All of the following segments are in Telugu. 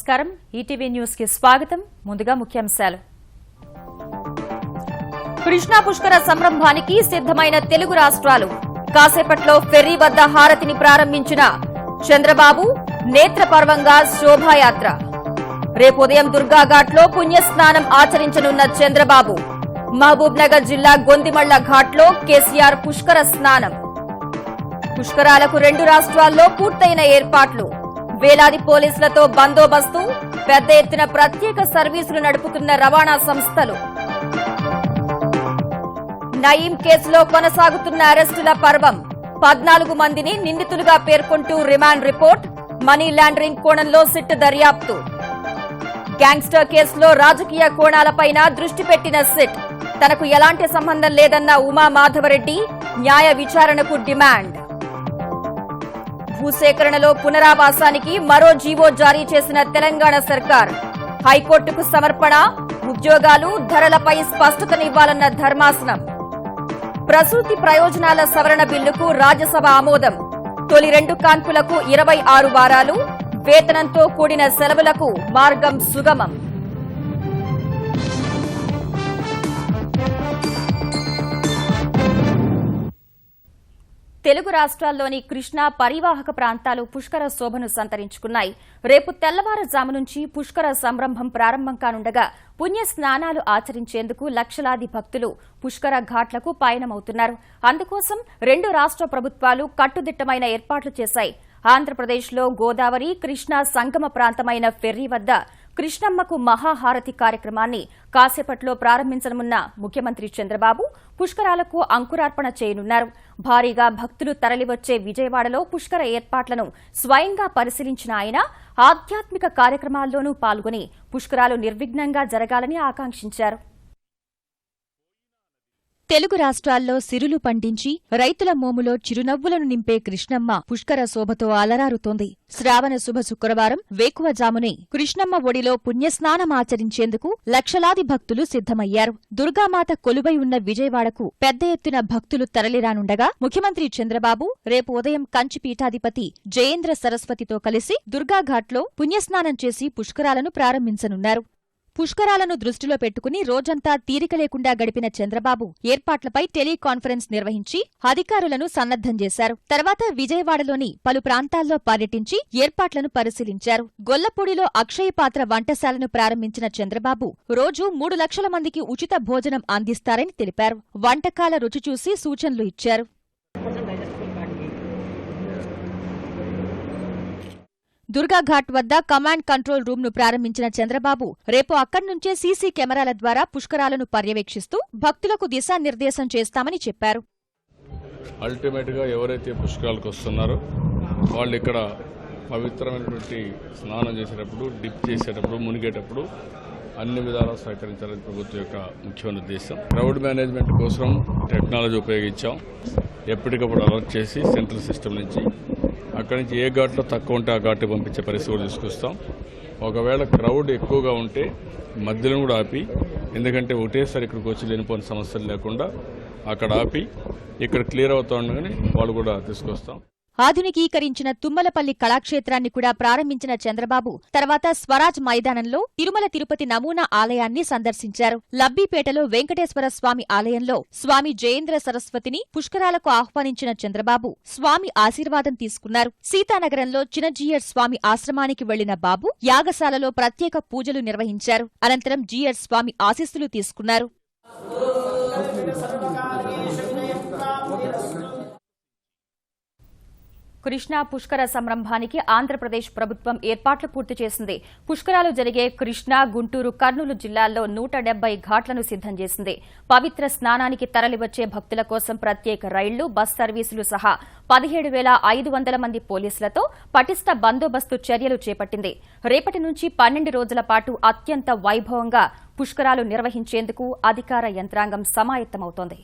నమస్కారం ఈటీవీ న్యూస్ కి స్వాగతం ముందుగా ముఖ్యాంశాలు కృష్ణా పుష్కర సంరంభానికి సిద్ధమైన తెలుగు రాష్ట్రాలు కాసేపట్లో ఫెర్రీ వద్ద హారతిని ప్రారంభించిన చంద్రబాబు నేత్రపర్వంగా శోభాయాత్ర రేపు ఉదయం దుర్గాఘాట్లో పుణ్యస్నానం ఆచరించనున్న చంద్రబాబు మహబూబ్ నగర్ జిల్లా గొందిమళ్ల ఘాట్లో కేసీఆర్ పుష్కర స్నానం పుష్కరాలకు 2 రాష్ట్రాల్లో పూర్తయిన ఏర్పాట్లు వేలాది పోలీసులతో బందోబస్తు పెద్ద ఎత్తున ప్రత్యేక సర్వీసులు నడుపుతున్న రవాణా సంస్థలు నయీం కేసులో కొనసాగుతున్న అరెస్టుల పర్వం 14 మందిని నిందితులుగా పేర్కొంటూ రిమాండ్ రిపోర్ట్ మనీ లాండరింగ్ కోణంలో సిట్ దర్యాప్తు గ్యాంగ్స్టర్ కేసులో రాజకీయ కోణాలపైన దృష్టి పెట్టిన సిట్ తనకు ఎలాంటి సంబంధం లేదన్న ఉమా మాధవరెడ్డి న్యాయ విచారణకు డిమాండ్ భూసేకరణలో పునరావాసానికి మరో జీవో జారీ చేసిన తెలంగాణ సర్కార్ హైకోర్టుకు సమర్పణ ఉద్యోగాలు ధరలపై స్పష్టతనివ్వాలన్న ధర్మాసనం ప్రసూతి ప్రయోజనాల సవరణ బిల్లుకు రాజ్యసభ ఆమోదం తొలి 2 కాన్పులకు 26 వారాలు వేతనంతో కూడిన సెలవులకు మార్గం సుగమం తెలుగు రాష్ట్రాల్లోని కృష్ణా పరివాహక ప్రాంతాలు పుష్కర శోభను సంతరించుకున్నాయి రేపు తెల్లవారుజాము నుంచి పుష్కర సంరంభం ప్రారంభం కానుండగా పుణ్య స్నానాలు ఆచరించేందుకు లక్షలాది భక్తులు పుష్కర ఘాట్లకు పయనమవుతున్నారు అందుకోసం 2 రాష్ట్ర ప్రభుత్వాలు కట్టుదిట్టమైన ఏర్పాట్లు చేశాయి ఆంధ్రప్రదేశ్లో గోదావరి కృష్ణా సంగమ ప్రాంతమైన ఫెర్రీ వద్ద కృష్ణమ్మకు మహాహారతి కార్యక్రమాన్ని కాసేపట్లో ప్రారంభించనున్న ముఖ్యమంత్రి చంద్రబాబు పుష్కరాలకు అంకురార్పణ చేయనున్నారు భారీగా భక్తులు తరలివచ్చే విజయవాడలో పుష్కర ఏర్పాట్లను స్వయంగా పరిశీలించిన ఆయన ఆధ్యాత్మిక కార్యక్రమాల్లోనూ పాల్గొని పుష్కరాలు నిర్విఘ్నంగా జరగాలని ఆకాంక్షించారు తెలుగు రాష్ట్రాల్లో సిరులు పండించి రైతుల మోములో చిరునవ్వులను నింపే కృష్ణమ్మ పుష్కర శోభతో అలరారుతోంది శ్రావణ శుభ శుక్రవారం వేకువజామునే కృష్ణమ్మ ఒడిలో పుణ్యస్నానమాచరించేందుకు లక్షలాది భక్తులు సిద్ధమయ్యారు దుర్గామాత కొలువై ఉన్న విజయవాడకు పెద్ద ఎత్తున భక్తులు తరలిరానుండగా ముఖ్యమంత్రి చంద్రబాబు రేపు ఉదయం కంచి పీఠాధిపతి జయేంద్ర సరస్వతితో కలిసి దుర్గాఘాట్లో పుణ్యస్నానం చేసి పుష్కరాలను ప్రారంభించనున్నారు పుష్కరాలను దృష్టిలో పెట్టుకుని రోజంతా తీరిక లేకుండా గడిపిన చంద్రబాబు ఏర్పాట్లపై టెలికాన్ఫరెన్స్ నిర్వహించి అధికారులను సన్నద్దం చేశారు తర్వాత విజయవాడలోని పలు ప్రాంతాల్లో పర్యటించి ఏర్పాట్లను పరిశీలించారు గొల్లపూడిలో అక్షయపాత్ర వంటశాలను ప్రారంభించిన చంద్రబాబు రోజు 3 లక్షల మందికి ఉచిత భోజనం అందిస్తారని తెలిపారు వంటకాల రుచి చూసి సూచనలు ఇచ్చారు దుర్గాఘాట్ వద్ద కమాండ్ కంట్రోల్ రూమ్ ను ప్రారంభించిన చంద్రబాబు రేపు అక్కడి నుంచే సీసీ కెమెరాల ద్వారా పుష్కరాలను పర్యవేక్షిస్తూ భక్తులకు దిశానిర్దేశం చేస్తామని చెప్పారు అల్టిమేట్ గా ఎవరైతే పుష్కరాలకు వస్తున్నారో వాళ్ళు ఇక్కడ పవిత్రమైనటువంటి స్నానం చేసేటప్పుడు డిప్ చేసేటప్పుడు మునిగేటప్పుడు అన్ని విధాలా సహకరించాలని ప్రభుత్వం యొక్క ముఖ్యమైన ఉద్దేశం క్రౌడ్ మేనేజ్మెంట్ కోసం టెక్నాలజీ ఉపయోగించాం ఎప్పటికప్పుడు అలర్ట్ చేసి సెంట్రల్ సిస్టమ్ నుంచి అక్కడి నుంచి ఏ ఘాట్లో తక్కువ ఉంటే ఆ ఘాటు పంపించే పరిస్థితి కూడా తీసుకొస్తాం ఒకవేళ క్రౌడ్ ఎక్కువగా ఉంటే మధ్యలో కూడా ఆపి ఎందుకంటే ఒకటేసారి ఇక్కడికి వచ్చి లేనిపోయిన సమస్యలు లేకుండా అక్కడ ఆపి ఇక్కడ క్లియర్ అవుతా ఉండగానే వాళ్ళు కూడా తీసుకొస్తాం ఆధునికీకరించిన తుమ్మలపల్లి కళాక్షేత్రాన్ని కూడా ప్రారంభించిన చంద్రబాబు తర్వాత స్వరాజ్ మైదానంలో తిరుమల తిరుపతి నమూనా ఆలయాన్ని సందర్శించారు లబ్బీపేటలో వెంకటేశ్వర స్వామి ఆలయంలో స్వామి జయేంద్ర సరస్వతిని పుష్కరాలకు ఆహ్వానించిన చంద్రబాబు స్వామి ఆశీర్వాదం తీసుకున్నారు సీతానగరంలో చిన్నజీయర్ స్వామి ఆశ్రమానికి వెళ్లిన బాబు యాగశాలలో ప్రత్యేక పూజలు నిర్వహించారు అనంతరం జీయర్ స్వామి ఆశీస్సులు తీసుకున్నారు కృష్ణా పుష్కర సంరంభానికి ఆంధ్రప్రదేశ్ ప్రభుత్వం ఏర్పాట్లు పూర్తి చేసింది పుష్కరాలు జరిగే కృష్ణా గుంటూరు కర్నూలు జిల్లాల్లో 170 ఘాట్లను సిద్దం చేసింది పవిత్ర స్నానానికి తరలివచ్చే భక్తుల కోసం ప్రత్యేక రైళ్లు బస్ సర్వీసులు సహా 17,500 మంది పోలీసులతో పటిష్ట బందోబస్తు చర్యలు చేపట్టింది రేపటి నుంచి 12 రోజుల పాటు అత్యంత వైభవంగా పుష్కరాలు నిర్వహించేందుకు అధికార యంత్రాంగం సమాయత్తమవుతోంది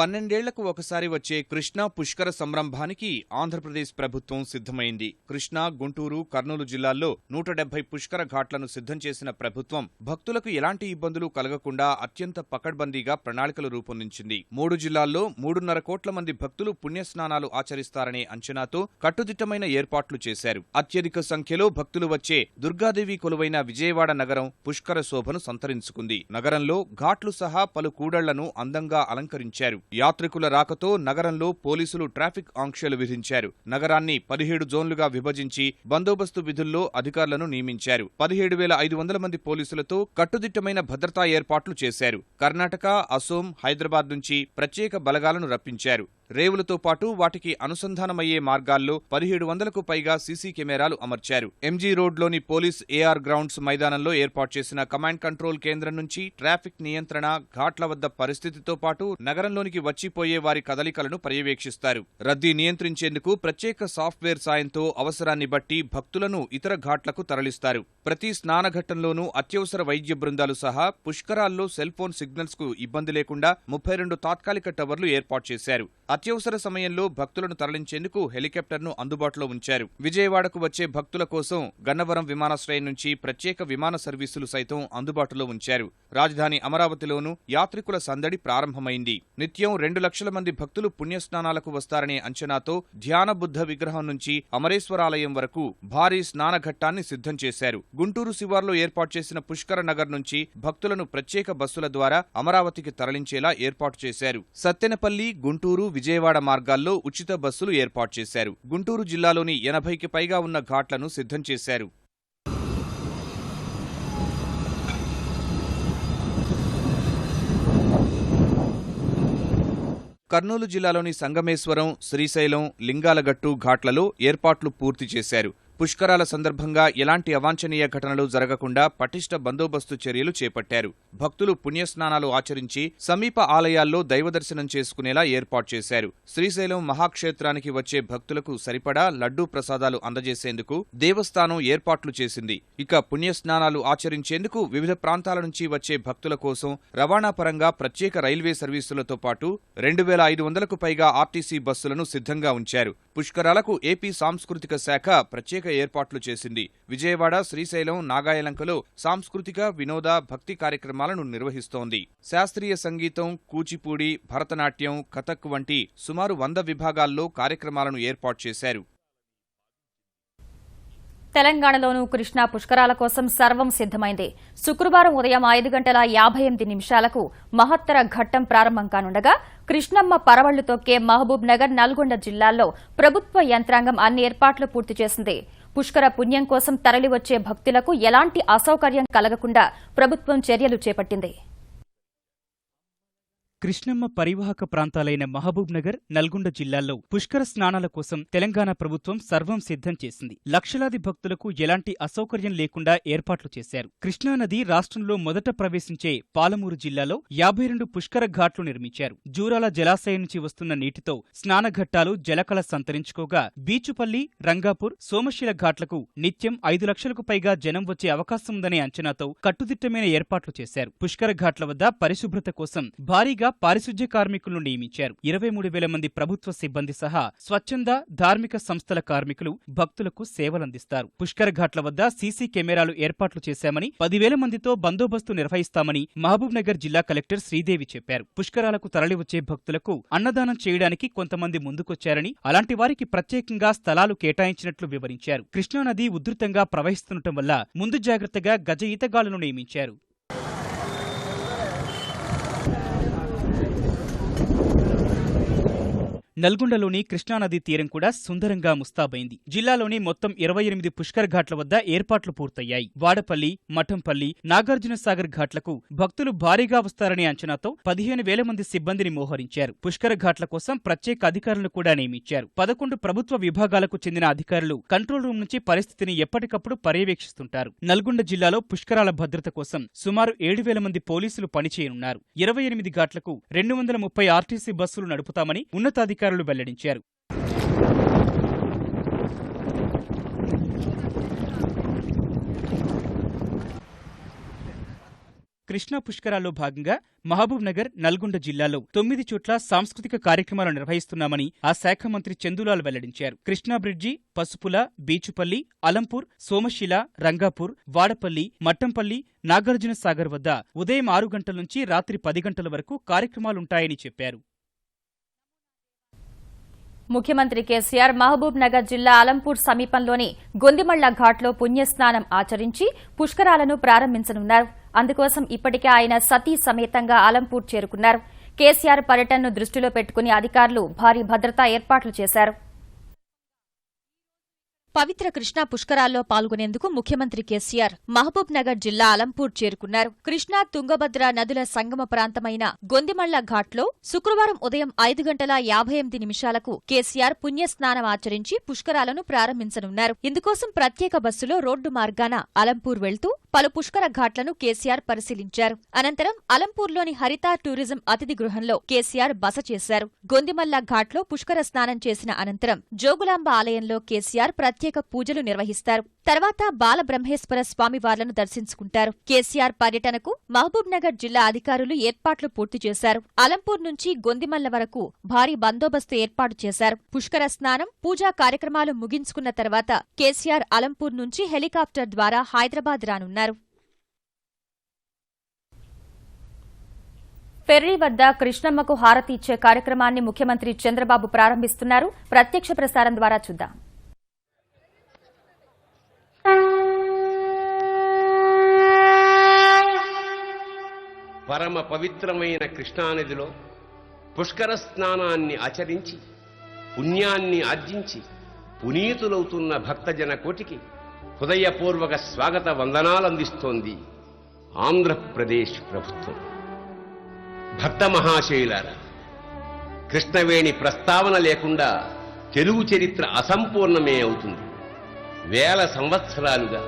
12 ఒకసారి వచ్చే కృష్ణా పుష్కర సంరంభానికి ఆంధ్రప్రదేశ్ ప్రభుత్వం సిద్ధమైంది. కృష్ణా, గుంటూరు, కర్నూలు జిల్లాల్లో 170 పుష్కర ఘాట్లను సిద్ధం చేసిన ప్రభుత్వం భక్తులకు ఎలాంటి ఇబ్బందులు కలగకుండా అత్యంత పకడ్బందీగా ప్రణాళికలు రూపొందించింది. 3 జిల్లాల్లో 3.5 కోట్ల మంది భక్తులు పుణ్యస్నానాలు ఆచరిస్తారనే అంచనాతో కట్టుదిట్టమైన ఏర్పాట్లు చేశారు. అత్యధిక సంఖ్యలో భక్తులు వచ్చే దుర్గాదేవి కొలువైన విజయవాడ నగరం పుష్కర శోభను సంతరించుకుంది. నగరంలో ఘాట్లు సహా పలు కూడళ్లను అందంగా అలంకరించారు. యాత్రికుల రాకతో నగరంలో పోలీసులు ట్రాఫిక్ ఆంక్షలు విధించారు. నగరాన్ని 17 జోన్లుగా విభజించి బందోబస్తు విధుల్లో అధికారులను నియమించారు. 17,500 మంది పోలీసులతో కట్టుదిట్టమైన భద్రతా ఏర్పాట్లు చేశారు. కర్ణాటక, అసోం, హైదరాబాద్ నుంచి ప్రత్యేక బలగాలను రప్పించారు. రేవులతో పాటు వాటికి అనుసంధానమయ్యే మార్గాల్లో 1700కు పైగా సీసీ కెమెరాలు అమర్చారు. ఎంజీ రోడ్లోని పోలీస్ ఏఆర్ గ్రౌండ్స్ మైదానంలో ఏర్పాటు చేసిన కమాండ్ కంట్రోల్ కేంద్రం నుంచి ట్రాఫిక్ నియంత్రణ, ఘాట్ల వద్ద పరిస్థితితో పాటు నగరంలోనికి వచ్చిపోయే వారి కదలికలను పర్యవేక్షిస్తారు. రద్దీ నియంత్రించేందుకు ప్రత్యేక సాఫ్ట్వేర్ సాయంతో అవసరాన్ని బట్టి భక్తులను ఇతర ఘాట్లకు తరలిస్తారు. ప్రతి స్నానఘట్టంలోనూ అత్యవసర వైద్య బృందాలు సహా పుష్కరాల్లో సెల్ ఫోన్ సిగ్నల్స్ కు ఇబ్బంది లేకుండా 32 తాత్కాలిక టవర్లు ఏర్పాటు చేశారు. అత్యవసర సమయంలో భక్తులను తరలించేందుకు హెలికాప్టర్ను అందుబాటులో ఉంచారు. విజయవాడకు వచ్చే భక్తుల కోసం గన్నవరం విమానాశ్రయం నుంచి ప్రత్యేక విమాన సర్వీసులు సైతం అందుబాటులో ఉంచారు. రాజధాని అమరావతిలోనూ యాత్రికుల సందడి ప్రారంభమైంది. నిత్యం 2 లక్షల మంది భక్తులు పుణ్యస్నానాలకు వస్తారనే అంచనాతో ధ్యాన బుద్ధ విగ్రహం నుంచి అమరేశ్వరాలయం వరకు భారీ స్నానఘట్టాన్ని సిద్ధం చేశారు. గుంటూరు శివార్లో ఏర్పాటు చేసిన పుష్కర నగర్ నుంచి భక్తులను ప్రత్యేక బస్సుల ద్వారా అమరావతికి తరలించేలా ఏర్పాటు చేశారు. సత్తెనపల్లి, గుంటూరు, విజయవాడ మార్గాల్లో ఉచిత బస్సులు ఏర్పాటు చేశారు. గుంటూరు జిల్లాలోని 80కి పైగా ఉన్న ఘాట్లను సిద్ధం చేశారు. కర్నూలు జిల్లాలోని సంగమేశ్వరం, శ్రీశైలం, లింగాలగట్టు ఘాట్లలో ఏర్పాట్లు పూర్తి చేశారు. పుష్కరాల సందర్భంగా ఎలాంటి అవాంఛనీయ ఘటనలు జరగకుండా పటిష్ట బందోబస్తు చర్యలు చేపట్టారు. భక్తులు పుణ్యస్నానాలు ఆచరించి సమీప ఆలయాల్లో దైవదర్శనం చేసుకునేలా ఏర్పాటు చేశారు. శ్రీశైలం మహాక్షేత్రానికి వచ్చే భక్తులకు సరిపడా లడ్డూ ప్రసాదాలు అందజేసేందుకు దేవస్థానం ఏర్పాట్లు చేసింది. ఇక పుణ్యస్నానాలు ఆచరించేందుకు వివిధ ప్రాంతాల నుంచి వచ్చే భక్తుల కోసం రవాణా పరంగా ప్రత్యేక రైల్వే సర్వీసులతో పాటు 2,500కు పైగా ఆర్టీసీ బస్సులను సిద్ధంగా ఉంచారు. పుష్కరాలకు ఏపీ సాంస్కృతిక శాఖ ప్రత్యేక ఏర్పాట్లు చేసింది. విజయవాడ, శ్రీశైలం, నాగాయలంకలో సాంస్కృతిక, వినోద, భక్తి కార్యక్రమాలను నిర్వహిస్తోంది. శాస్త్రీయ సంగీతం, కూచిపూడి, భరతనాట్యం, కథక్ వంటి సుమారు 100 విభాగాల్లో కార్యక్రమాలను ఏర్పాటు చేశారు. తెలంగాణలోనూ కృష్ణా పుష్కరాల కోసం సర్వం సిద్దమైంది. శుక్రవారం ఉదయం 5:58 మహత్తర ఘట్టం ప్రారంభం కానుండగా కృష్ణమ్మ పరవళ్లు తొక్కే మహబూబ్ నగర్, నల్గొండ జిల్లాల్లో ప్రభుత్వ యంత్రాంగం అన్ని ఏర్పాట్లు పూర్తి చేసింది. పుష్కర పుణ్యం కోసం తరలివచ్చే భక్తులకు ఎలాంటి అసౌకర్యం కలగకుండా ప్రభుత్వం చర్యలు చేపట్టింది. కృష్ణమ్మ పరివాహక ప్రాంతాలైన మహబూబ్ నగర్, నల్గొండ జిల్లాల్లో పుష్కర స్నానాల కోసం తెలంగాణ ప్రభుత్వం సర్వం సిద్ధం చేసింది. లక్షలాది భక్తులకు ఎలాంటి అసౌకర్యం లేకుండా ఏర్పాట్లు చేశారు. కృష్ణానది రాష్ట్రంలో మొదట ప్రవేశించే పాలమూరు జిల్లాలో 52 పుష్కర ఘాట్లు నిర్మించారు. జూరాల జలాశయం నుంచి వస్తున్న నీటితో స్నానఘట్టాలు జలకళ సంతరించుకోగా బీచుపల్లి, రంగాపూర్, సోమశిల ఘాట్లకు నిత్యం 5 లక్షలకు పైగా జనం వచ్చే అవకాశం ఉందనే అంచనాతో కట్టుదిట్టమైన ఏర్పాట్లు చేశారు. పుష్కర ఘాట్ల వద్ద పరిశుభ్రత కోసం భారీగా పారిశుధ్య కార్మికులను నియమించారు. 23,000 మంది ప్రభుత్వ సిబ్బంది సహా స్వచ్ఛంద, ధార్మిక సంస్థల కార్మికులు భక్తులకు సేవలందిస్తారు. పుష్కర ఘాట్ల వద్ద సీసీ కెమెరాలు ఏర్పాట్లు చేశామని, 10,000 మందితో బందోబస్తు నిర్వహిస్తామని మహబూబ్ నగర్ జిల్లా కలెక్టర్ శ్రీదేవి చెప్పారు. పుష్కరాలకు తరలివచ్చే భక్తులకు అన్నదానం చేయడానికి కొంతమంది ముందుకొచ్చారని, అలాంటి వారికి ప్రత్యేకంగా స్థలాలు కేటాయించినట్లు వివరించారు. కృష్ణానది ఉధృతంగా ప్రవహిస్తుండటం వల్ల ముందు జాగ్రత్తగా గజ ఈతగాళ్లను నియమించారు. నల్గొండలోని కృష్ణానదీ తీరం కూడా సుందరంగా ముస్తాబైంది. జిల్లాలోని మొత్తం 28 పుష్కర ఘాట్ల వద్ద ఏర్పాట్లు పూర్తయ్యాయి. వాడపల్లి, మఠంపల్లి, నాగార్జునసాగర్ ఘాట్లకు భక్తులు భారీగా వస్తారనే అంచనాతో 15,000 మంది సిబ్బందిని మోహరించారు. పుష్కర ఘాట్ల కోసం ప్రత్యేక అధికారులను కూడా నియమించారు. 11 ప్రభుత్వ విభాగాలకు చెందిన అధికారులు కంట్రోల్ రూమ్ నుంచి పరిస్థితిని ఎప్పటికప్పుడు పర్యవేక్షిస్తుంటారు. నల్గొండ జిల్లాలో పుష్కరాల భద్రత కోసం సుమారు 7,000 మంది పోలీసులు పనిచేయనున్నారు. 28 ఘాట్లకు 230 ఆర్టీసీ బస్సులు నడుపుతామని ఉన్నతాధికారులు వెల్లడించారు. కృష్ణా పుష్కరాల్లో భాగంగా మహబూబ్ నగర్, నల్గొండ జిల్లాలో 9 చోట్ల సాంస్కృతిక కార్యక్రమాలు నిర్వహిస్తున్నామని ఆ శాఖ మంత్రి చందూలాల్ వెల్లడించారు. కృష్ణా బ్రిడ్జి, పసుపుల, బీచుపల్లి, అలంపూర్, సోమశిల, రంగాపూర్, వాడపల్లి, మట్టంపల్లి, నాగార్జున సాగర్ వద్ద ఉదయం 6 గంటల నుంచి రాత్రి 10 గంటల వరకు కార్యక్రమాలుంటాయని చెప్పారు. ముఖ్యమంత్రి కేసీఆర్ మహబూబ్ నగర్ జిల్లా అలంపూర్ సమీపంలోని గొందిమళ్ల ఘాట్లో పుణ్యస్నానం ఆచరించి పుష్కరాలను ప్రారంభించనున్నారు. అందుకోసం ఇప్పటికే ఆయన సతీ సమేతంగా అలంపూర్ చేరుకున్నారు. కేసీఆర్ పర్యటనను దృష్టిలో పెట్టుకుని అధికారులు భారీ భద్రతా ఏర్పాట్లు చేశారు. పవిత్ర కృష్ణా పుష్కరాల్లో పాల్గొనేందుకు ముఖ్యమంత్రి కేసీఆర్ మహబూబ్ నగర్ జిల్లా అలంపూర్ చేరుకున్నారు. కృష్ణా, తుంగభద్ర నదుల సంగమ ప్రాంతమైన గొందిమళ్ల ఘాట్లో శుక్రవారం ఉదయం 5:58 కేసీఆర్ పుణ్యస్నానం ఆచరించి పుష్కరాలను ప్రారంభించనున్నారు. ఇందుకోసం ప్రత్యేక బస్సులో రోడ్డు మార్గాన అలంపూర్ వెళ్తూ పలు పుష్కర ఘాట్లను కేసీఆర్ పరిశీలించారు. అనంతరం అలంపూర్లోని హరిత టూరిజం అతిథి గృహంలో కేసీఆర్ బస చేశారు. గొందిమళ్ల ఘాట్లో పుష్కర స్నానం చేసిన అనంతరం జోగులాంబ ఆలయంలో కేసీఆర్ ప్రత్యేక పూజలు నిర్వహిస్తారు. తర్వాత బాలబ్రహ్మేశ్వర స్వామివార్లను దర్శించుకుంటారు. కేసీఆర్ పర్యటనకు మహబూబ్ నగర్ జిల్లా అధికారులు ఏర్పాట్లు పూర్తి చేశారు. అలంపూర్ నుంచి గొందిమళ్ల వరకు భారీ బందోబస్తు ఏర్పాటు చేశారు. పుష్కర స్నానం, పూజా కార్యక్రమాలు ముగించుకున్న తర్వాత కేసీఆర్ అలంపూర్ నుంచి హెలికాప్టర్ ద్వారా హైదరాబాద్ రానున్నారు. ఫెర్రీ వద్ద కృష్ణమ్మకు హారతి ఇచ్చే కార్యక్రమాన్ని ముఖ్యమంత్రి చంద్రబాబు ప్రారంభిస్తున్నారు. ప్రత్యక్ష ప్రసారం ద్వారా చూద్దాం. పరమ పవిత్రమైన కృష్ణానదిలో పుష్కర స్నానాన్ని ఆచరించి పుణ్యాన్ని ఆర్జించి పునీతులవుతున్న భక్తజన కోటికి హృదయపూర్వక స్వాగత వందనాలందిస్తోంది ఆంధ్రప్రదేశ్ ప్రభుత్వం. భక్త మహాశయులారా, కృష్ణవేణి ప్రస్తావన లేకుండా తెలుగు చరిత్ర అసంపూర్ణమే అవుతుంది. వేల సంవత్సరాలుగా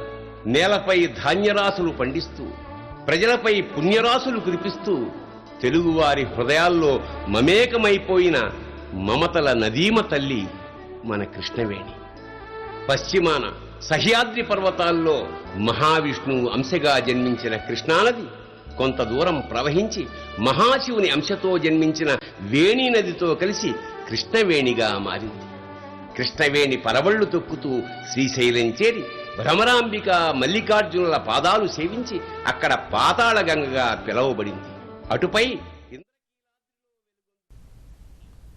నేలపై ధాన్యరాశులు పండిస్తూ ప్రజలపై పుణ్యరాశులు కురిపిస్తూ తెలుగువారి హృదయాల్లో మమేకమైపోయిన మమతల నదీమ తల్లి మన కృష్ణవేణి. పశ్చిమాన సహ్యాద్రి పర్వతాల్లో మహావిష్ణువు అంశగా జన్మించిన కృష్ణానది కొంత దూరం ప్రవహించి మహాశివుని అంశతో జన్మించిన వేణీ నదితో కలిసి కృష్ణవేణిగా మారింది. కృష్ణవేణి పరవళ్లు తొక్కుతూ శ్రీశైలం చేరి భ్రమరాంబిక, మల్లికార్జునుల పాదాలు సేవించి అక్కడ పాతాళ గంగగా పిలువబడింది. అటుపై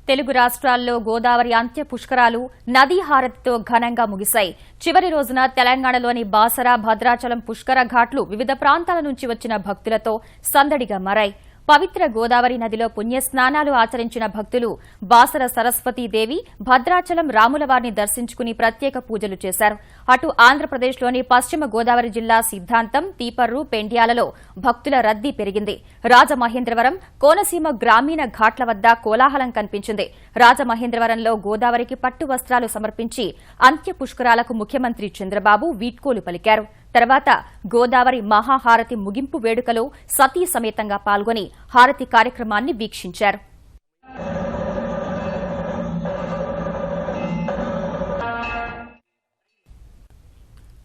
తెలుగు రాష్ట్రాల్లో గోదావరి అంత్య పుష్కరాలు నదీ హారతితో ఘనంగా ముగిశాయి. చివరి రోజున తెలంగాణలోని బాసర, భద్రాచలం పుష్కర ఘాట్లు వివిధ ప్రాంతాల నుంచి వచ్చిన భక్తులతో సందడిగా మారాయి. పవిత్ర గోదావరి నదిలో పుణ్యస్నానాలు ఆచరించిన భక్తులు బాసర సరస్వతీదేవి, భద్రాచలం రాములవారిని దర్శించుకుని ప్రత్యేక పూజలు చేశారు. అటు ఆంధ్రప్రదేశ్లోని పశ్చిమ గోదావరి జిల్లా సిద్ధాంతం, తీపర్రు, పెండ్యాలలో భక్తుల రద్దీ పెరిగింది. రాజమహేంద్రవరం, కోనసీమ గ్రామీణ ఘాట్ల వద్ద కోలాహలం కనిపించింది. రాజమహేంద్రవరంలో గోదావరికి పట్టు వస్త్రాలు సమర్పించి అంత్య పుష్కరాలకు ముఖ్యమంత్రి చంద్రబాబు వీడ్కోలు పలికారు. తర్వాత గోదావరి మహాహారతి ముగింపు వేడుకలో సతీ సమేతంగా పాల్గొని హారతి కార్యక్రమాన్ని వీక్షించారు.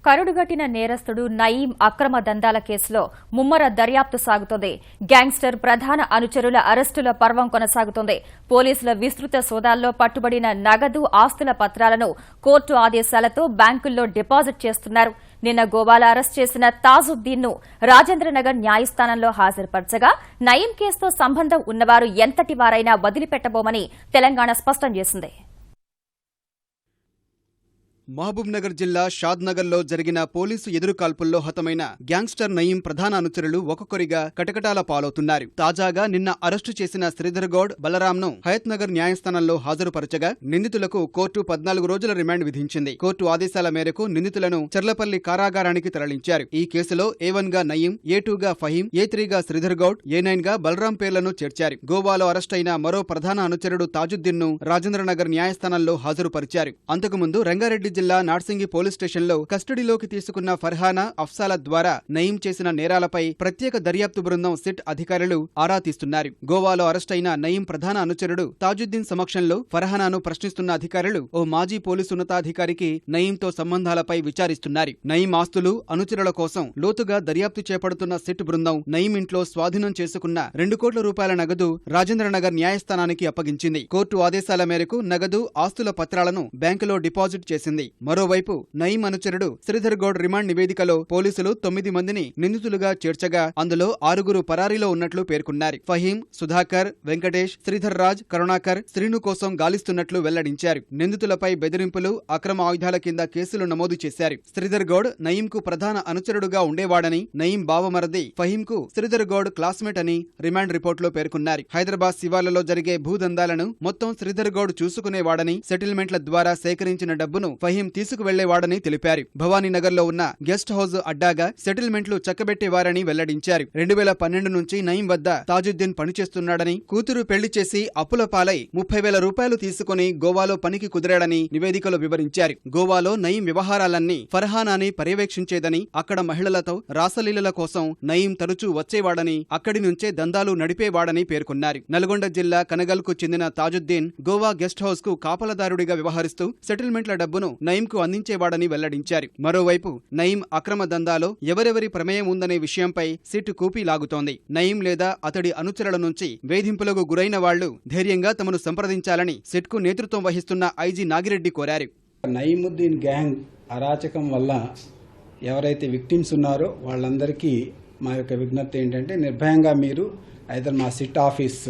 కరుడుగట్టిన నేరస్తుడు నయీం అక్రమ దందాల కేసులో ముమ్మర దర్యాప్తు సాగుతోంది. గ్యాంగ్స్టర్ ప్రధాన అనుచరుల అరెస్టుల పర్వం కొనసాగుతోంది. పోలీసుల విస్తృత సోదాల్లో పట్టుబడిన నగదు, ఆస్తుల పత్రాలను కోర్టు ఆదేశాలతో బ్యాంకుల్లో డిపాజిట్ చేస్తున్నారు. నిన్న గోవాలో అరెస్ట్ చేసిన తాజుద్దీన్ ను రాజేంద్రనగర్ న్యాయస్థానంలో హాజరుపరచగా నయీం కేసుతో సంబంధం ఉన్నవారు ఎంతటి వారైనా వదిలిపెట్టబోమని తెలంగాణ స్పష్టం చేసింది. మహబూబ్ నగర్ జిల్లా షాద్నగర్లో జరిగిన పోలీసు ఎదురుకాల్పుల్లో హతమైన గ్యాంగ్స్టర్ నయీం ప్రధాన అనుచరులు ఒక్కొక్కరిగా కటకటాల పాలవుతున్నారు. తాజాగా నిన్న అరెస్టు చేసిన శ్రీధర్ గౌడ్, బలరాంను హయత్నగర్ న్యాయస్థానంలో హాజరుపరచగా నిందితులకు కోర్టు 14 రోజుల రిమాండ్ విధించింది. కోర్టు ఆదేశాల మేరకు నిందితులను చర్లపల్లి కారాగారానికి తరలించారు. ఈ కేసులో A1 గా నయీం, A2 గా ఫహీం, A3 గా శ్రీధర్ గౌడ్, A9 గా బలరాం పేర్లను చేర్చారు. గోవాలో అరెస్టైన మరో ప్రధాన అనుచరుడు తాజుద్దీన్ ను రాజేంద్రనగర్ న్యాయస్థానంలో హాజరుపరిచారు. అంతకుముందు రంగారెడ్డి జిల్లా నార్సింగి పోలీస్ స్టేషన్లో కస్టడీలోకి తీసుకున్న ఫర్హానా, అఫ్సాల ద్వారా నయీం చేసిన నేరాలపై ప్రత్యేక దర్యాప్తు బృందం సిట్ అధికారులు ఆరా తీస్తున్నారు. గోవాలో అరెస్టైన నయీం ప్రధాన అనుచరుడు తాజుద్దీన్ సమక్షంలో ఫర్హానాను ప్రశ్నిస్తున్న అధికారులు ఓ మాజీ పోలీసు ఉన్నతాధికారికి నయీంతో సంబంధాలపై విచారిస్తున్నారు. నయీం ఆస్తులు, అనుచరుల కోసం లోతుగా దర్యాప్తు చేపడుతున్న సిట్ బృందం నయీం ఇంట్లో స్వాధీనం చేసుకున్న 2 కోట్ల రూపాయల నగదు రాజేంద్రనగర్ న్యాయస్థానానికి అప్పగించింది. కోర్టు ఆదేశాల మేరకు నగదు, ఆస్తుల పత్రాలను బ్యాంకులో డిపాజిట్ చేసింది. మరోవైపు నయీం అనుచరుడు శ్రీధర్ గౌడ్ రిమాండ్ నివేదికలో పోలీసులు 9 మందిని నిందితులుగా చేర్చగా అందులో 6 పరారీలో ఉన్నట్లు పేర్కొన్నారు. ఫహీం, సుధాకర్, వెంకటేష్, శ్రీధర్ రాజ్, కరుణాకర్, శ్రీను కోసం గాలిస్తున్నట్లు వెల్లడించారు. నిందితులపై బెదిరింపులు, అక్రమ ఆయుధాల కింద కేసులు నమోదు చేశారు. శ్రీధర్ గౌడ్ నయీంకు ప్రధాన అనుచరుడుగా ఉండేవాడని, నయీం బావమరది ఫహీంకు శ్రీధర్ గౌడ్ క్లాస్మేట్ అని రిమాండ్ రిపోర్టులో పేర్కొన్నారు. హైదరాబాద్ శివార్లలో జరిగే భూదందాలను మొత్తం శ్రీధర్ గౌడ్ చూసుకునేవాడని, సెటిల్మెంట్ల ద్వారా సేకరించిన డబ్బును ఫహీం తీసుకువెళ్లేవాడని తెలిపారు. భవానీనగర్లో ఉన్న గెస్ట్ హౌస్ అడ్డాగా సెటిల్మెంట్లు చక్కబెట్టేవారని వెల్లడించారు. 2012 నుంచి నయీం వద్ద తాజుద్దీన్ పనిచేస్తున్నాడని, కూతురు పెళ్లి చేసి అప్పుల పాలై 30,000 రూపాయలు తీసుకుని గోవాలో పనికి కుదిరాడని నివేదికలో వివరించారు. గోవాలో నయీం వ్యవహారాలన్నీ ఫర్హానాని పర్యవేక్షించేదని, అక్కడ మహిళలతో రాసలీలల కోసం నయీం తరచూ వచ్చేవాడని, అక్కడి నుంచే దందాలు నడిపేవాడని పేర్కొన్నారు. నల్గొండ జిల్లా కనగల్కు చెందిన తాజుద్దీన్ గోవా గెస్ట్ హౌస్ కు కాపలదారుడిగా వ్యవహరిస్తూ సెటిల్మెంట్ల డబ్బును నయీంకు అందించేవాడని వెల్లడించారు. మరోవైపు నయీం అక్రమ దందాలో ఎవరెవరి ప్రమేయం ఉందనే విషయంపై సిట్ కూపీ లాగుతోంది. నయీం లేదా అతడి అనుచరుల నుంచి వేధింపులకు గురైన వాళ్లు ధైర్యంగా తమను సంప్రదించాలని సిట్కు నేతృత్వం వహిస్తున్న ఐజీ నాగిరెడ్డి కోరారు. నయీముద్దీన్ గ్యాంగ్ అరాచకం వల్ల ఎవరైతే విక్టిమ్స్ ఉన్నారో వాళ్ళందరికీ మా యొక్క విజ్ఞప్తి ఏంటంటే, నిర్భయంగా మీరు ఐదర్ మా సిట్ ఆఫీస్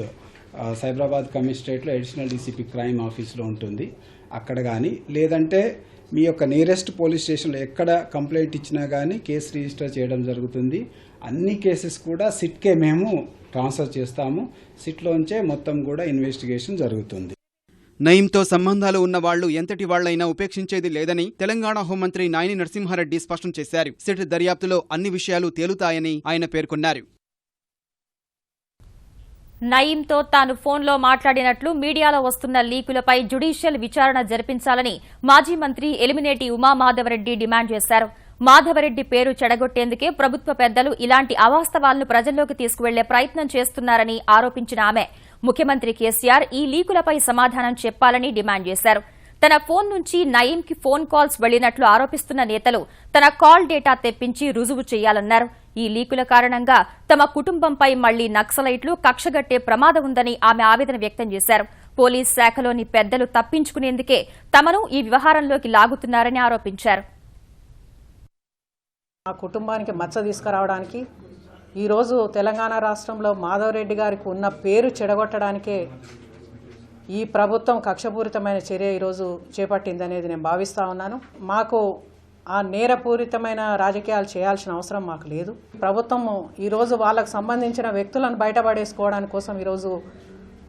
సైబరాబాద్ కమిషనరేట్లో అడిషనల్ డీసీపీ క్రైమ్ ఆఫీస్లో ఉంటుంది, అక్కడ కానీ, లేదంటే మీ యొక్క నియరెస్ట్ పోలీస్ స్టేషన్లో ఎక్కడ కంప్లైంట్ ఇచ్చినా కానీ కేసు రిజిస్టర్ చేయడం జరుగుతుంది. అన్ని కేసెస్ కూడా సిట్కే మేము ట్రాన్స్ఫర్ చేస్తాము. సిట్లోంచే మొత్తం కూడా ఇన్వెస్టిగేషన్ జరుగుతుంది. నయీంతో సంబంధాలు ఉన్న వాళ్లు ఎంతటి వాళ్లైనా ఉపేక్షించేది లేదని తెలంగాణ హోంమంత్రి నాయిని నరసింహారెడ్డి స్పష్టం చేశారు. సిట్ దర్యాప్తులో అన్ని విషయాలు తేలుతాయని ఆయన పేర్కొన్నారు. నయీంతో తాను ఫోన్లో మాట్లాడినట్లు మీడియాలో వస్తున్న లీకులపై జ్యుడిషియల్ విచారణ జరిపించాలని మాజీ మంత్రి ఎలిమినేటి ఉమామాధవరెడ్డి డిమాండ్ చేశారు. మాధవరెడ్డి పేరు చెడగొట్టేందుకే ప్రభుత్వ పెద్దలు ఇలాంటి అవాస్తవాలను ప్రజల్లోకి తీసుకువెళ్లే ప్రయత్నం చేస్తున్నారని ఆరోపించిన ఆమె ముఖ్యమంత్రి కేసీఆర్ ఈ లీకులపై సమాధానం చెప్పాలని డిమాండ్ చేశారు. తన ఫోన్ నుంచి నయీంకి ఫోన్ కాల్స్ వెళ్లినట్లు ఆరోపిస్తున్న నేతలు తన కాల్ డేటా తెప్పించి రుజువు చేయాలన్నారు. ఈ లీకుల కారణంగా తమ కుటుంబంపై మళ్లీ నక్సలైట్లు కక్షగట్టే ప్రమాదం ఉందని ఆమె ఆవేదన వ్యక్తం చేశారు. పోలీస్ శాఖలోని పెద్దలు తప్పించుకునేందుకే తమను ఈ వ్యవహారంలోకి లాగుతున్నారని ఆరోపించారు. మా కుటుంబానికి మచ్చ తీసుకురావడానికి, ఈరోజు తెలంగాణ రాష్ట్రంలో మాధవరెడ్డి గారికి ఉన్న పేరు చెడగొట్టడానికే ఈ ప్రభుత్వం కక్షపూరితమైన చర్య ఈరోజు చేపట్టిందనేది నేను భావిస్తా ఉన్నాను. మాకు ఆ నేరపూరితమైన రాజకీయాలు చేయాల్సిన అవసరం మాకు లేదు. ప్రభుత్వం ఈరోజు వాళ్ళకు సంబంధించిన వ్యక్తులను బయటపడేసుకోవడానికి కోసం ఈరోజు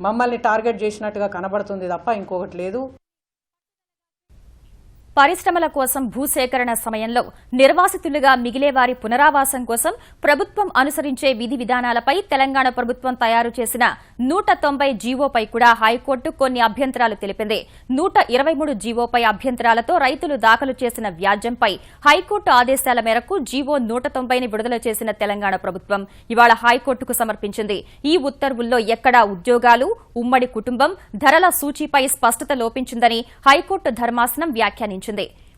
మమ్మల్ని టార్గెట్ చేసినట్టుగా కనబడుతుంది తప్ప ఇంకొకటి లేదు. పరిశ్రమల కోసం భూసేకరణ సమయంలో నిర్వాసితులుగా మిగిలే వారి పునరావాసం కోసం ప్రభుత్వం అనుసరించే విధి విధానాలపై తెలంగాణ ప్రభుత్వం తయారు చేసిన 190 జీవోపై కూడా హైకోర్టు కొన్ని అభ్యంతరాలు తెలిపింది. 123 జీవోపై అభ్యంతరాలతో రైతులు దాఖలు చేసిన వ్యాజ్యంపై హైకోర్టు ఆదేశాల మేరకు జీవో 190ని విడుదల చేసిన తెలంగాణ ప్రభుత్వం ఇవాళ హైకోర్టుకు సమర్పించింది. ఈ ఉత్తర్వుల్లో ఎక్కడా ఉద్యోగాలు, ఉమ్మడి కుటుంబం, ధరల సూచీపై స్పష్టత లోపించిందని హైకోర్టు ధర్మాసనం వ్యాఖ్యానించింది.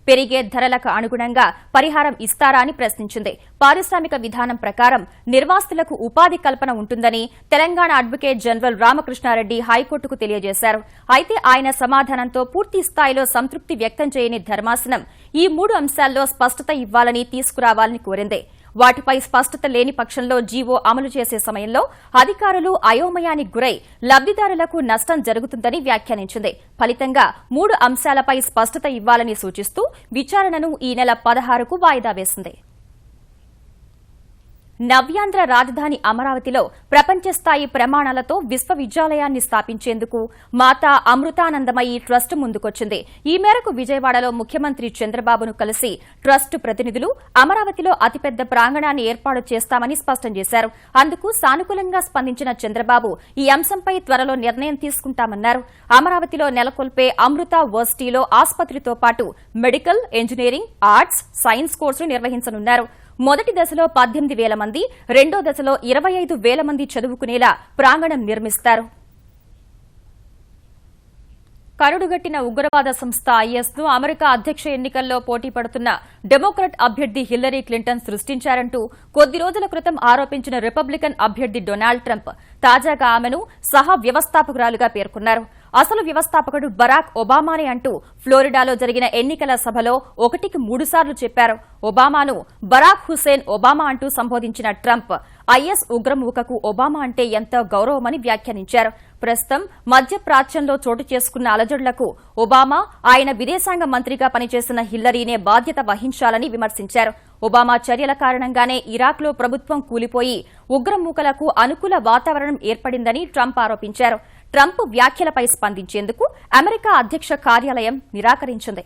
పెరిగే ధరలకు అనుగుణంగా పరిహారం ఇస్తారా అని ప్రశ్నించింది. పారిశ్రామిక విధానం ప్రకారం నిర్వాసితులకు ఉపాధి కల్పన ఉంటుందని తెలంగాణ అడ్వకేట్ జనరల్ రామకృష్ణారెడ్డి హైకోర్టుకు తెలియజేశారు. అయితే ఆయన సమాధానంతో పూర్తి స్థాయిలో సంతృప్తి వ్యక్తం చేయని ధర్మాసనం ఈ 3 అంశాల్లో స్పష్టత ఇవ్వాలని తీసుకురావాలని కోరింది. వాటిపై స్పష్టత లేని పక్షంలో జీవో అమలు చేసే సమయంలో అధికారులు అయోమయానికి గురై లబ్దిదారులకు నష్టం జరుగుతుందని వ్యాఖ్యానించింది. ఫలితంగా 3 అంశాలపై స్పష్టత ఇవ్వాలని సూచిస్తూ విచారణను ఈ నెల 16కు వాయిదా వేసింది. నవ్యాంధ్ర రాజధాని అమరావతిలో ప్రపంచ స్థాయి ప్రమాణాలతో విశ్వవిద్యాలయాన్ని స్థాపించేందుకు మాతా అమృతానందమయి ట్రస్ట్ ముందుకొచ్చింది. ఈ మేరకు విజయవాడలో ముఖ్యమంత్రి చంద్రబాబును కలిసి ట్రస్ట్ ప్రతినిధులు అమరావతిలో అతిపెద్ద ప్రాంగణాన్ని ఏర్పాటు చేస్తామని స్పష్టం చేశారు. అందుకు సానుకూలంగా స్పందించిన చంద్రబాబు ఈ అంశంపై త్వరలో నిర్ణయం తీసుకుంటామన్నారు. అమరావతిలో నెలకొల్పే అమృత వర్సిటీలో ఆసుపత్రితో పాటు మెడికల్, ఇంజనీరింగ్, ఆర్ట్స్, సైన్స్ కోర్సులు నిర్వహించనున్నారు. మొదటి దశలో 18,000 మంది, రెండో దశలో 25,000 మంది చదువుకునేలా ప్రాంగణం నిర్మిస్తారు. కరుడుగట్టిన ఉగ్రవాద సంస్థ ఐఎస్ను అమెరికా అధ్యక్ష ఎన్నికల్లో పోటీ పడుతున్న డెమోక్రాట్ అభ్యర్థి హిల్లరీ క్లింటన్ సృష్టించారంటూ కొద్ది రోజుల క్రితం ఆరోపించిన రిపబ్లికన్ అభ్యర్థి డొనాల్డ్ ట్రంప్ తాజాగా ఆమెను సహ వ్యవస్థాపకురాలుగా పేర్కొన్నారు. అసలు వ్యవస్థాపకుడు బరాక్ ఒబామానే అంటూ ఫ్లోరిడాలో జరిగిన ఎన్నికల సభలో 1కి 3 సార్లు చెప్పారు. ఒబామాను బరాక్ హుస్సేన్ ఒబామా అంటూ సంబోధించిన ట్రంప్ ఐఎస్ ఉగ్రమూకకు ఒబామా అంటే ఎంతో గౌరవమని వ్యాఖ్యానించారు. ప్రస్తుతం మధ్యప్రాచ్యంలో చోటు చేసుకున్న అలజడులకు ఒబామా, ఆయన విదేశాంగ మంత్రిగా పనిచేసిన హిల్లరీనే బాధ్యత వహించాలని విమర్శించారు. ఒబామా చర్యల కారణంగానే ఇరాక్లో ప్రభుత్వం కూలిపోయి ఉగ్రమూకలకు అనుకూల వాతావరణం ఏర్పడిందని ట్రంప్ ఆరోపించారు. ట్రంప్ వ్యాఖ్యలపై స్పందించేందుకు అమెరికా అధ్యక్ష కార్యాలయం నిరాకరించింది.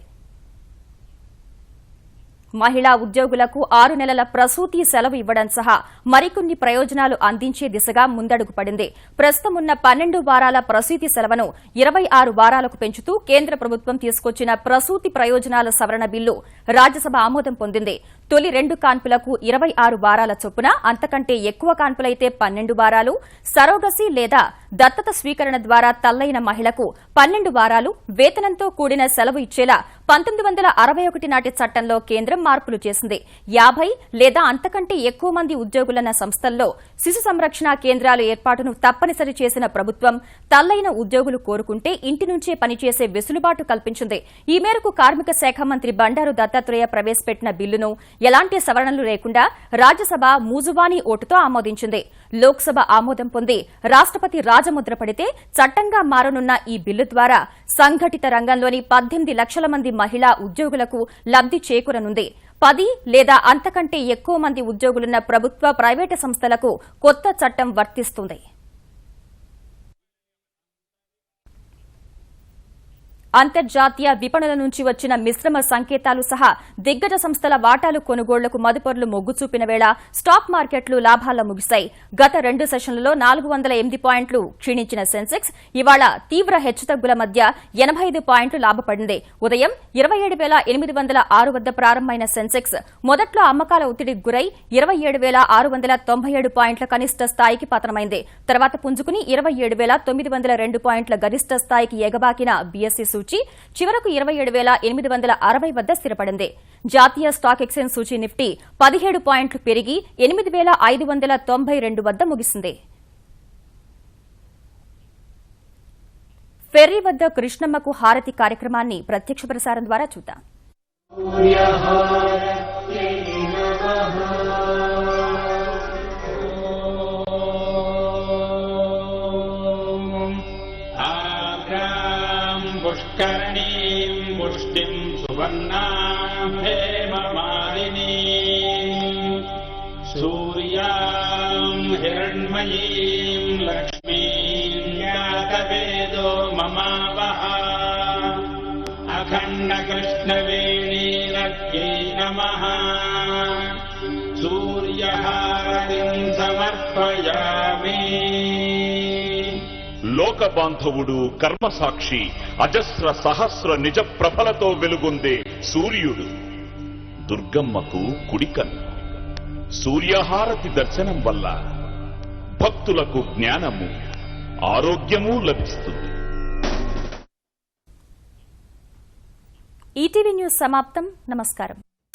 మహిళా ఉద్యోగులకు 6 నెలల ప్రసూతి సెలవు ఇవ్వడం సహా మరికొన్ని ప్రయోజనాలు అందించే దిశగా ముందడుగు పడింది. ప్రస్తుతం ఉన్న 12 వారాల ప్రసూతి సెలవును 26 వారాలకు పెంచుతూ కేంద్ర ప్రభుత్వం తీసుకొచ్చిన ప్రసూతి ప్రయోజనాల సవరణ బిల్లు రాజ్యసభ ఆమోదం పొందింది. తొలి 2 కాన్పులకు 26 వారాల చొప్పున, అంతకంటే ఎక్కువ కాన్పులైతే 12 వారాలు, సరోగసి లేదా దత్తత స్వీకరణ ద్వారా తల్లైన మహిళకు 12 వారాలు వేతనంతో కూడిన సెలవు ఇచ్చేలా 1961 నాటి చట్టంలో కేంద్రం మార్పులు చేసింది. 50 లేదా అంతకంటే ఎక్కువ మంది ఉద్యోగులున్న సంస్థల్లో శిశు సంరక్షణ కేంద్రాల ఏర్పాటును తప్పనిసరి చేసిన ప్రభుత్వం తల్లైన ఉద్యోగులు కోరుకుంటే ఇంటి నుంచే పనిచేసే వెసులుబాటు కల్పించింది. ఈ మేరకు కార్మిక శాఖ మంత్రి బండారు దత్తాత్రేయ ప్రవేశపెట్టిన బిల్లును ఎలాంటి సవరణలు లేకుండా రాజ్యసభ మూజువానీ ఓటుతో ఆమోదించింది. లోక్సభ ఆమోదం పొంది రాష్ట్రపతి రాజముద్ర పడితే చట్టంగా మారనున్న ఈ బిల్లు ద్వారా సంఘటిత రంగంలోని 18 లక్షల మంది మహిళా ఉద్యోగులకు లబ్ది చేకూరనుంది. 10 లేదా అంతకంటే ఎక్కువ మంది ఉద్యోగులున్న ప్రభుత్వ, ప్రైవేటు సంస్థలకు కొత్త చట్టం వర్తిస్తుంది. అంతర్జాతీయ విపణుల నుంచి వచ్చిన మిశ్రమ సంకేతాలు సహా దిగ్గజ సంస్థల వాటాలు కొనుగోళ్లకు మదుపరులు మొగ్గు చూపిన వేళ స్టాక్ మార్కెట్లు లాభాల్లో ముగిశాయి. గత 2 సెషన్లలో 408 పాయింట్లు క్షీణించిన సెన్సెక్స్ ఇవాళ తీవ్ర హెచ్చుతగ్గుల మధ్య 85 పాయింట్లు లాభపడింది. ఉదయం 27,806 వద్ద ప్రారంభమైన సెన్సెక్స్ మొదట్లో అమ్మకాల ఒత్తిడికి గురై 27,697 పాయింట్ల కనిష్ట స్థాయికి పతనమైంది. తర్వాత పుంజుకుని 27,902 పాయింట్ల గరిష్ట స్థాయికి ఎగబాకిన బీఎస్సీ సూచి చివరకు 27,860 వద్ద స్థిరపడింది. జాతీయ స్టాక్ ఎక్స్చేంజ్ సూచీ నిఫ్టీ 17 పాయింట్లు పెరిగి 8,592 వద్ద ముగిసింది. ఫెర్రీ వద్ద కృష్ణమ్మకు హారతి కార్యక్రమాన్ని ప్రత్యక్ష ప్రసారం ద్వారా చూద్దాం. పుష్కరణీం పుష్టిం సువర్ణాం హేమమాలినీం సూర్యాం హిరణ్మయీం లక్ష్మీం జ్ఞాతవేదో మమావహ అఖండ కృష్ణవేణీరత్యై నమః సూర్యహారతిం సమర్పయామి. లోక బాంధవుడు, కర్మసాక్షి, అజస్ర సహస్ర నిజ ప్రభలతో వెలుగొందే సూర్యుడు దుర్గమ్మకు కుడికన్ను. సూర్యహారతి దర్శనం వల్ల భక్తులకు జ్ఞానము, ఆరోగ్యము లభిస్తుంది. ఈటీవీ న్యూస్ సమాప్తం. నమస్కారం.